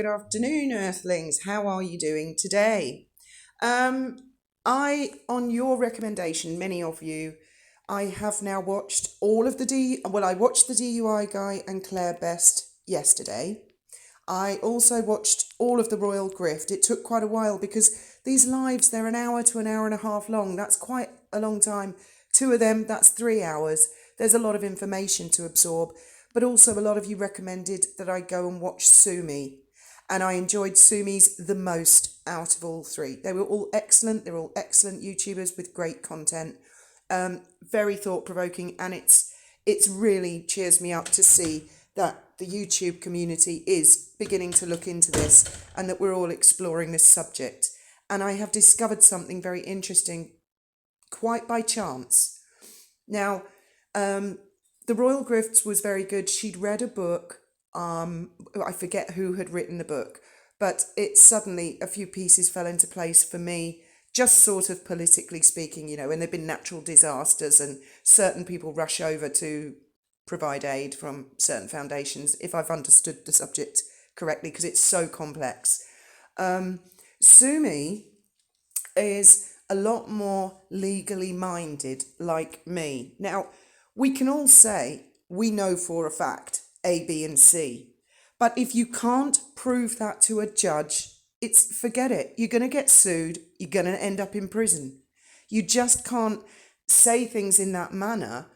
Good afternoon, Earthlings. How are you doing today? Um, on your recommendation, many of you, I have now watched all of I watched the DUI guy and Claire Best yesterday. I also watched all of the Royal Grift. It took quite a while because these lives, they're an hour to an hour and a half long. That's quite a long time. Two of them, that's 3 hours. There's a lot of information to absorb, but also a lot of you recommended that I go and watch Sumi. And I enjoyed Sumi's the most out of all three. They were all excellent. They're all excellent YouTubers with great content. Very thought provoking, and it's really cheers me up to see that the YouTube community is beginning to look into this and that we're all exploring this subject. And I have discovered something very interesting quite by chance. Now, the Royal Grifts was very good. She'd read a book. I forget who had written the book, but it suddenly a few pieces fell into place for me, just sort of politically speaking, when there've been natural disasters and certain people rush over to provide aid from certain foundations, if I've understood the subject correctly, because it's so complex. Sumi is a lot more legally minded like me. Now, we can all say we know for a fact A, B, and C. But if you can't prove that to a judge, forget it. You're going to get sued. You're going to end up in prison. You just can't say things in that manner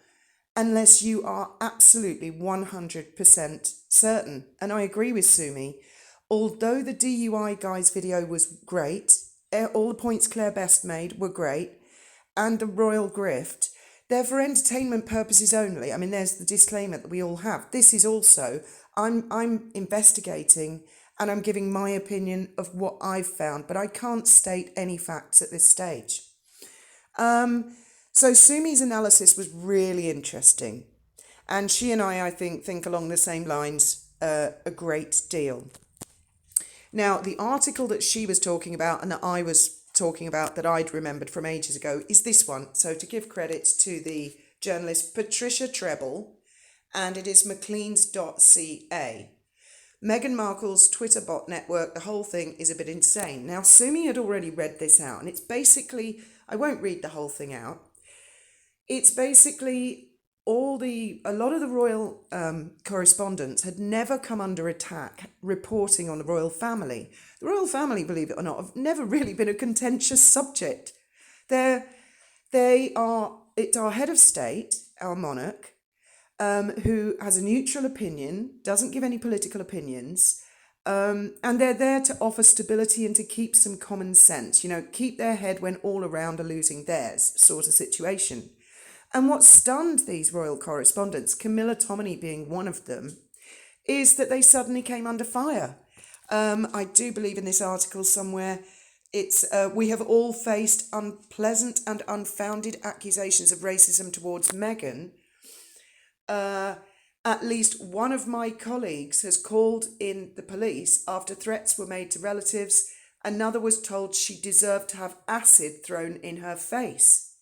unless you are absolutely 100% certain. And I agree with Sumi. Although the DUI guy's video was great, all the points Claire Best made were great, and the Royal Grift, they're for entertainment purposes only. I mean, there's the disclaimer that we all have. This is also, I'm investigating and I'm giving my opinion of what I've found, but I can't state any facts at this stage. So Sumi's analysis was really interesting. And she and I think along the same lines a great deal. Now, the article that she was talking about and that I was talking about that I'd remembered from ages ago is this one. So to give credit to the journalist Patricia Treble, and it is mcleans.ca. Meghan Markle's Twitter bot network, the whole thing is a bit insane. Now, Sumi had already read this out, and it's basically, I won't read the whole thing out. It's basically a lot of the royal correspondents had never come under attack reporting on the royal family. The royal family, believe it or not, have never really been a contentious subject. It's our head of state, our monarch, who has a neutral opinion, doesn't give any political opinions, and they're there to offer stability and to keep some common sense, keep their head when all around are losing theirs, sort of situation. And what stunned these royal correspondents, Camilla Tominey being one of them, is that they suddenly came under fire. I do believe in this article somewhere, we have all faced unpleasant and unfounded accusations of racism towards Meghan. At least one of my colleagues has called in the police after threats were made to relatives. Another was told she deserved to have acid thrown in her face.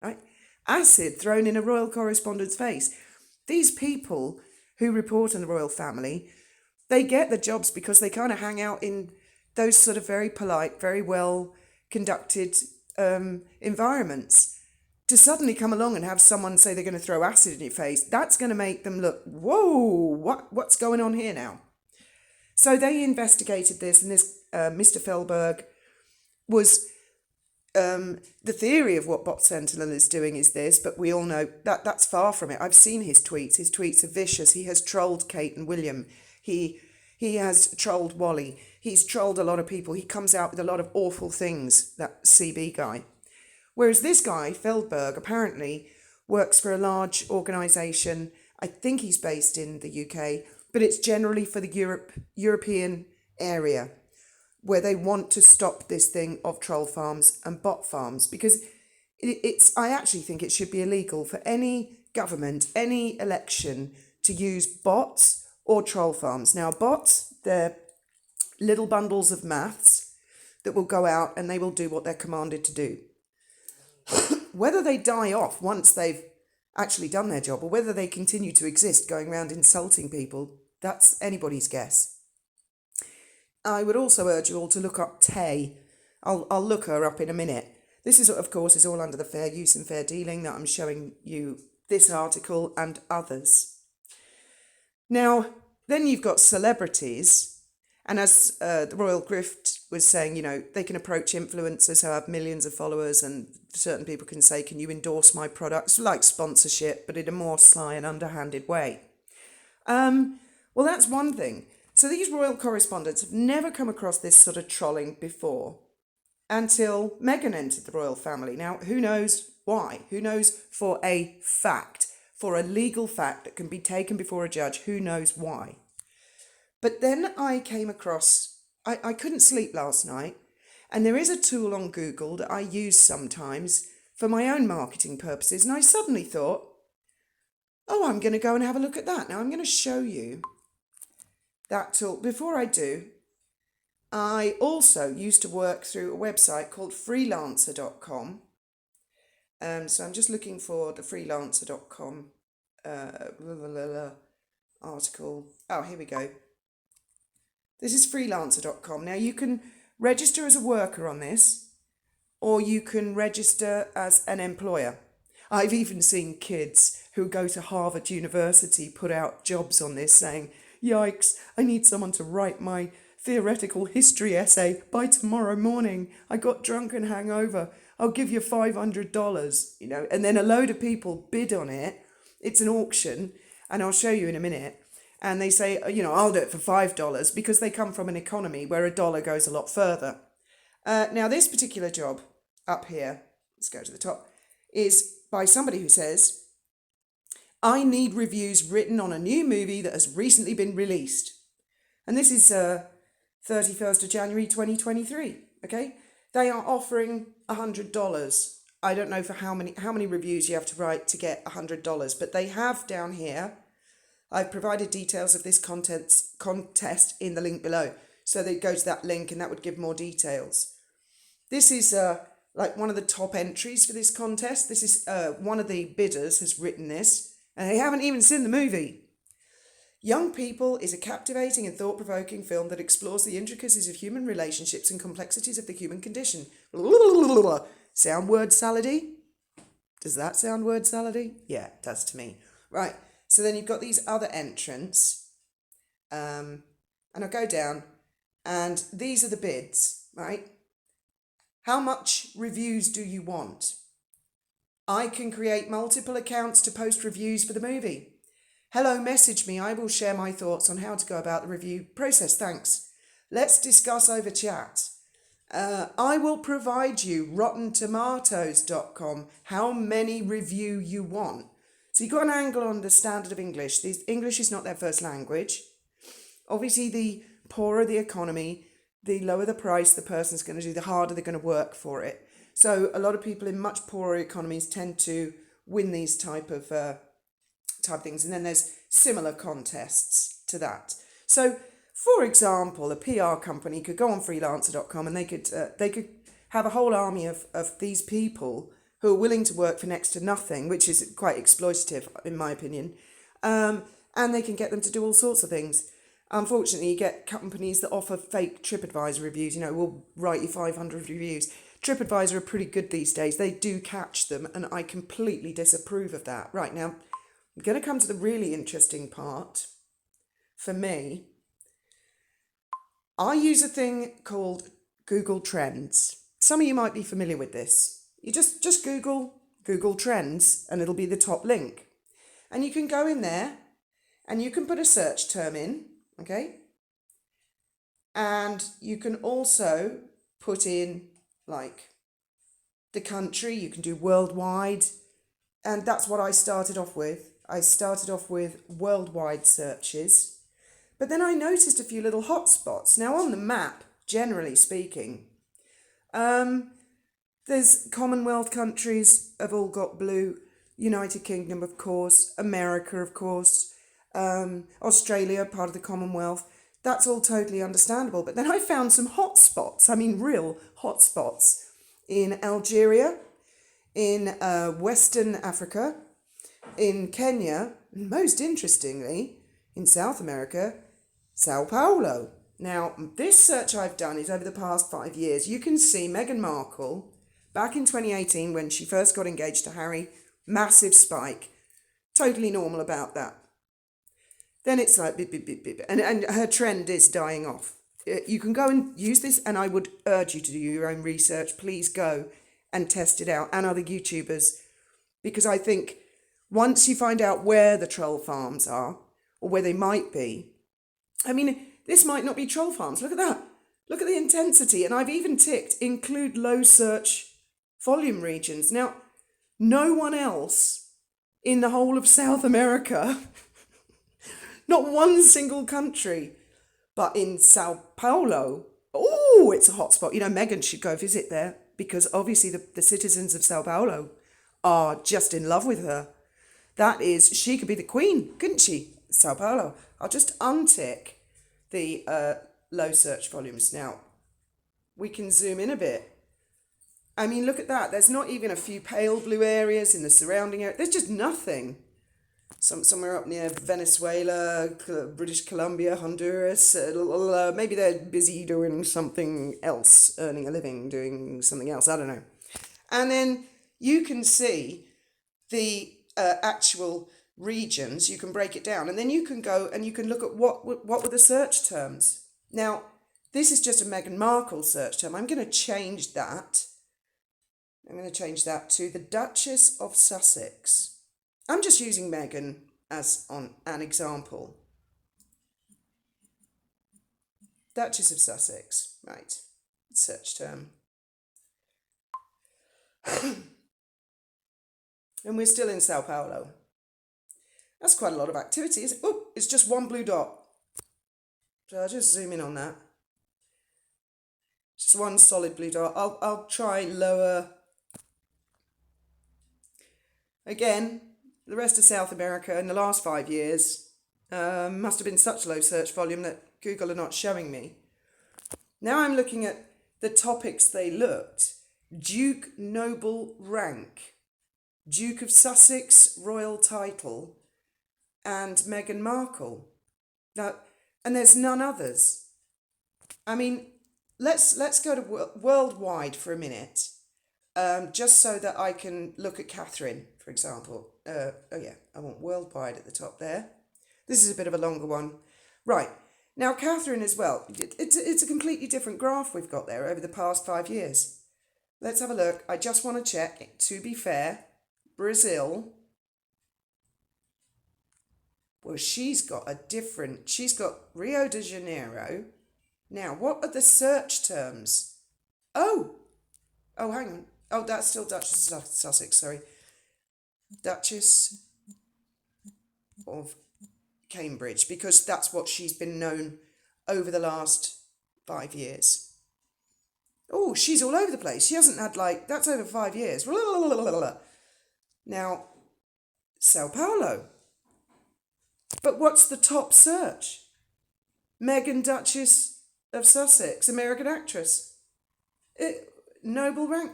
Right? Acid thrown in a royal correspondent's face. These people who report on the royal family, they get the jobs because they kind of hang out in those sort of very polite, very well conducted environments. To suddenly come along and have someone say they're going to throw acid in your face, that's going to make them look, whoa, what's going on here now? So they investigated this, and this Mr. Felberg was... the theory of what Bot Sentinel is doing is this, but we all know that that's far from it. I've seen his tweets. His tweets are vicious. He has trolled Kate and William. He has trolled Wally. He's trolled a lot of people. He comes out with a lot of awful things, that CB guy. Whereas this guy, Feldberg, apparently works for a large organisation. I think he's based in the UK, but it's generally for the European area, where they want to stop this thing of troll farms and bot farms, because I actually think it should be illegal for any government, any election, to use bots or troll farms. Now, bots, they're little bundles of maths that will go out and they will do what they're commanded to do. Whether they die off once they've actually done their job, or whether they continue to exist going around insulting people, that's anybody's guess. I would also urge you all to look up Tay. I'll look her up in a minute. This is, of course, is all under the fair use and fair dealing that I'm showing you this article and others. Now, then you've got celebrities, and as the Royal Grift was saying, you know, they can approach influencers who have millions of followers, and certain people can say, can you endorse my products, like sponsorship, but in a more sly and underhanded way. Well, that's one thing. So these royal correspondents have never come across this sort of trolling before until Meghan entered the royal family. Now, who knows why? Who knows for a fact, for a legal fact that can be taken before a judge? Who knows why? But then I came across, I couldn't sleep last night, and there is a tool on Google that I use sometimes for my own marketing purposes, and I suddenly thought, oh, I'm going to go and have a look at that. Now, I'm going to show you that tool. Before I do, I also used to work through a website called freelancer.com. So I'm just looking for the freelancer.com article. Oh, here we go. This is freelancer.com. Now, you can register as a worker on this, or you can register as an employer. I've even seen kids who go to Harvard University put out jobs on this saying, yikes, I need someone to write my theoretical history essay by tomorrow morning. I got drunk and hangover. I'll give you $500, you know, and then a load of people bid on it. It's an auction, and I'll show you in a minute. And they say, you know, I'll do it for $5 because they come from an economy where a dollar goes a lot further. Now, this particular job up here, let's go to the top, is by somebody who says, I need reviews written on a new movie that has recently been released. And this is 31st of January 2023, okay? They are offering $100. I don't know for how many reviews you have to write to get $100, but they have down here, I've provided details of this contest in the link below. So they go to that link and that would give more details. This is like one of the top entries for this contest. This is one of the bidders has written this, and they haven't even seen the movie. Young People is a captivating and thought-provoking film that explores the intricacies of human relationships and complexities of the human condition. Sound word salady? Does that sound word salady? Yeah, it does to me. Right, so then you've got these other entrants, and I'll go down, and these are the bids, right? How much reviews do you want? I can create multiple accounts to post reviews for the movie. Hello, message me. I will share my thoughts on how to go about the review process. Thanks. Let's discuss over chat. I will provide you RottenTomatoes.com how many review you want. So you've got an angle on the standard of English. English is not their first language. Obviously, the poorer the economy, the lower the price the person's going to do, the harder they're going to work for it. So a lot of people in much poorer economies tend to win these type things. And then there's similar contests to that. So, for example, a PR company could go on freelancer.com and they could have a whole army of these people who are willing to work for next to nothing, which is quite exploitative in my opinion. And they can get them to do all sorts of things. Unfortunately, you get companies that offer fake TripAdvisor reviews. You know, we'll write you 500 reviews. TripAdvisor are pretty good these days. They do catch them, and I completely disapprove of that. Right, now, I'm going to come to the really interesting part. For me, I use a thing called Google Trends. Some of you might be familiar with this. You just Google Trends, and it'll be the top link. And you can go in there, and you can put a search term in, okay? And you can also put in, like, the country. You can do worldwide. And that's what I started off with. I started off with worldwide searches. But then I noticed a few little hotspots. Now, on the map, generally speaking, there's Commonwealth countries have all got blue. United Kingdom, of course. America, of course. Australia, part of the Commonwealth. That's all totally understandable. But then I found some hotspots. I mean, real hotspots in Algeria, in Western Africa, in Kenya, and most interestingly, in South America, Sao Paulo. Now, this search I've done is over the past 5 years. You can see Meghan Markle back in 2018 when she first got engaged to Harry, massive spike, totally normal about that. Then it's like beep, beep, beep, beep, and her trend is dying off. You can go and use this, and I would urge you to do your own research. Please go and test it out, and other YouTubers, because I think once you find out where the troll farms are, or where they might be, I mean, this might not be troll farms. Look at that. Look at the intensity. And I've even ticked include low search volume regions. Now, no one else in the whole of South America, not one single country, but in Sao Paulo, oh, it's a hotspot. You know, Meghan should go visit there because obviously the citizens of Sao Paulo are just in love with her. That is, she could be the queen, couldn't she? Sao Paulo. I'll just untick the low search volumes. Now, we can zoom in a bit. I mean, look at that. There's not even a few pale blue areas in the surrounding area. There's just nothing. Somewhere up near Venezuela, British Columbia, Honduras. Maybe they're busy doing something else, earning a living, doing something else. I don't know. And then you can see the actual regions. You can break it down, and then you can go and you can look at what were the search terms. Now, this is just a Meghan Markle search term. I'm going to change that. I'm going to change that to the Duchess of Sussex. I'm just using Meghan as on an example. Duchess of Sussex, right? Search term. And we're still in Sao Paulo. That's quite a lot of activity. Oh, it's just one blue dot. So I'll just zoom in on that. Just one solid blue dot. I'll try lower. Again, the rest of South America in the last 5 years must have been such low search volume that Google are not showing me. Now I'm looking at the topics they looked. Duke noble rank, Duke of Sussex royal title, and Meghan Markle. Now, and there's none others. I mean, let's go to worldwide for a minute, just so that I can look at Catherine, for example. Oh yeah, I want worldwide at the top there. This is a bit of a longer one. Right, now Catherine as well. It's a completely different graph we've got there over the past 5 years. Let's have a look. I just want to check, to be fair, Brazil. Well, she's got Rio de Janeiro. Now, what are the search terms? Oh, hang on. Oh, that's still Duchess of Sussex, sorry. Duchess of Cambridge, because that's what she's been known over the last 5 years. Oh, she's all over the place. She hasn't had that's over 5 years. Now, Sao Paulo. But what's the top search? Meghan, Duchess of Sussex, American actress. Noble rank.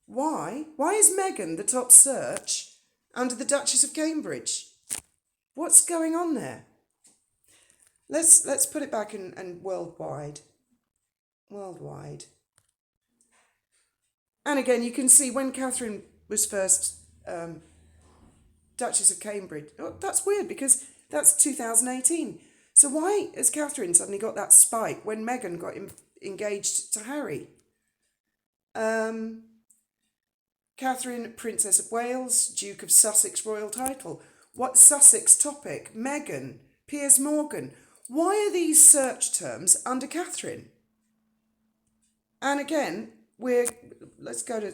Why? Why is Meghan the top search under the Duchess of Cambridge? What's going on there? Let's put it back and worldwide. Worldwide. And again, you can see when Catherine was first Duchess of Cambridge. Oh, that's weird because that's 2018. So why has Catherine suddenly got that spike when Meghan got engaged to Harry? Catherine, Princess of Wales, Duke of Sussex royal title. What Sussex topic? Meghan, Piers Morgan. Why are these search terms under Catherine? And again, let's go to,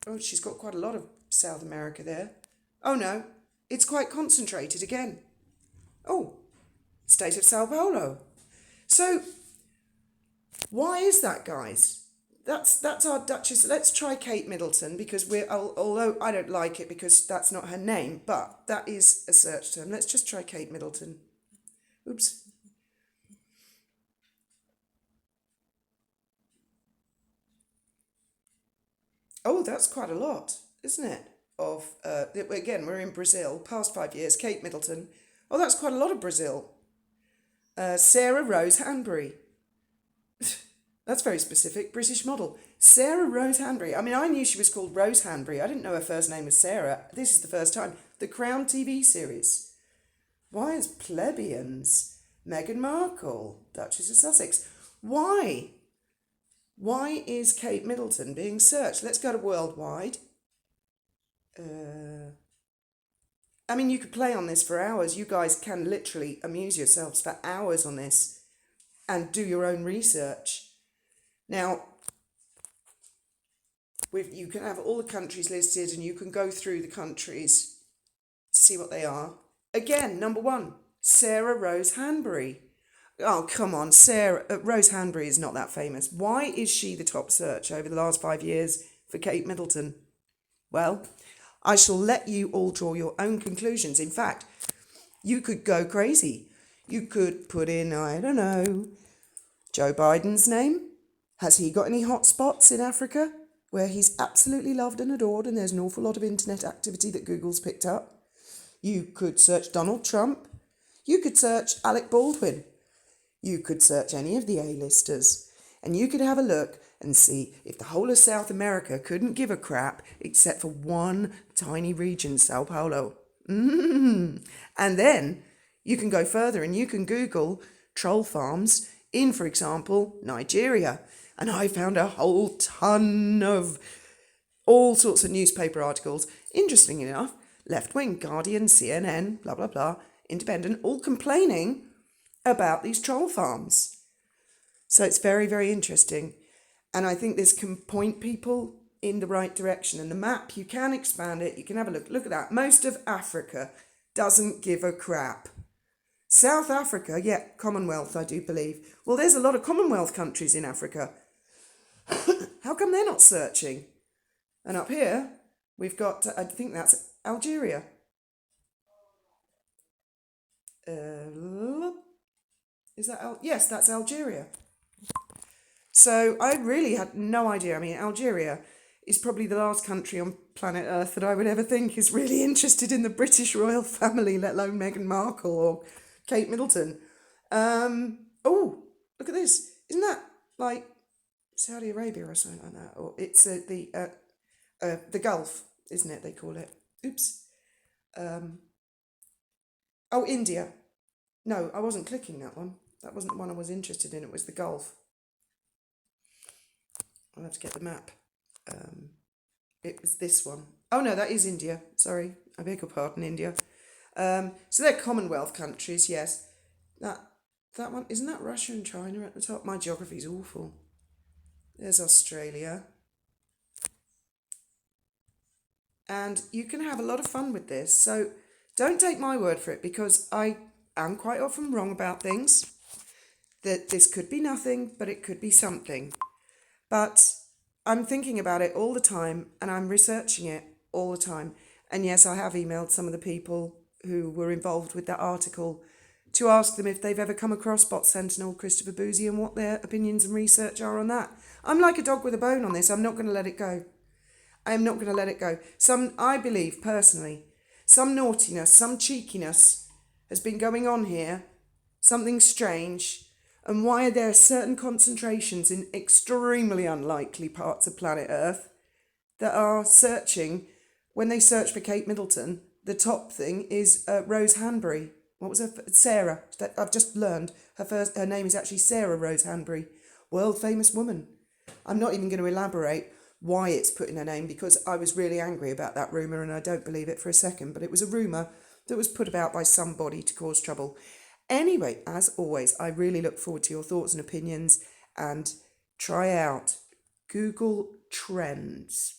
oh, she's got quite a lot of South America there. Oh no, it's quite concentrated again. Oh, state of Sao Paulo. So, why is that, guys? That's our Duchess. Let's try Kate Middleton because although I don't like it because that's not her name, but that is a search term. Let's just try Kate Middleton. Oops. Oh, that's quite a lot, isn't it? Again, we're in Brazil, past 5 years, Kate Middleton. Oh, that's quite a lot of Brazil. Sarah Rose Hanbury. That's very specific. British model. Sarah Rose Hanbury. I mean, I knew she was called Rose Hanbury. I didn't know her first name was Sarah. This is the first time. The Crown TV series. Why is plebeians? Meghan Markle, Duchess of Sussex. Why? Why is Kate Middleton being searched? Let's go to worldwide. I mean, you could play on this for hours. You guys can literally amuse yourselves for hours on this and do your own research. Now, you can have all the countries listed and you can go through the countries to see what they are. Again, number one, Sarah Rose Hanbury. Oh, come on, Rose Hanbury is not that famous. Why is she the top search over the last 5 years for Kate Middleton? Well, I shall let you all draw your own conclusions. In fact, you could go crazy. You could put in, I don't know, Joe Biden's name. Has he got any hot spots in Africa where he's absolutely loved and adored and there's an awful lot of internet activity that Google's picked up? You could search Donald Trump. You could search Alec Baldwin. You could search any of the A-listers. And you could have a look and see if the whole of South America couldn't give a crap except for one tiny region, Sao Paulo. And then you can go further and you can Google troll farms in, for example, Nigeria. And I found a whole ton of all sorts of newspaper articles. Interesting enough, left-wing, Guardian, CNN, blah, blah, blah, Independent, all complaining about these troll farms. So it's very, very interesting. And I think this can point people in the right direction. And the map, you can expand it. You can have a look. Look at that. Most of Africa doesn't give a crap. South Africa, yeah, Commonwealth, I do believe. Well, there's a lot of Commonwealth countries in Africa. How come they're not searching? And up here, we've got, I think that's Algeria. Is that yes, that's Algeria. So I really had no idea. I mean, Algeria is probably the last country on planet Earth that I would ever think is really interested in the British royal family, let alone Meghan Markle or Kate Middleton. Oh, look at this. Isn't that like Saudi Arabia or something like that? Or it's the Gulf, isn't it? They call it. Oops. Oh, India. No, I wasn't clicking that one. That wasn't the one I was interested in. It was the Gulf. I'll have to get the map. It was this one. Oh, no, that is India. Sorry, I beg your pardon, India. So they're Commonwealth countries, yes. That one, isn't that Russia and China at the top? My geography's awful. There's Australia. And you can have a lot of fun with this. So don't take my word for it, because I am quite often wrong about things. That this could be nothing, but it could be something. But I'm thinking about it all the time and I'm researching it all the time. And yes, I have emailed some of the people who were involved with that article to ask them if they've ever come across Bot Sentinel, Christopher Boozy, and what their opinions and research are on that. I'm like a dog with a bone on this. I'm not going to let it go. I am not going to let it go. I believe personally, some naughtiness, some cheekiness has been going on here, something strange. And why are there certain concentrations in extremely unlikely parts of planet Earth that are searching, when they search for Kate Middleton, the top thing is Rose Hanbury. What was her? Sarah. I've just learned her name is actually Sarah Rose Hanbury. World famous woman. I'm not even going to elaborate why it's put in her name, because I was really angry about that rumour and I don't believe it for a second. But it was a rumour that was put about by somebody to cause trouble. Anyway, as always, I really look forward to your thoughts and opinions, and try out Google Trends.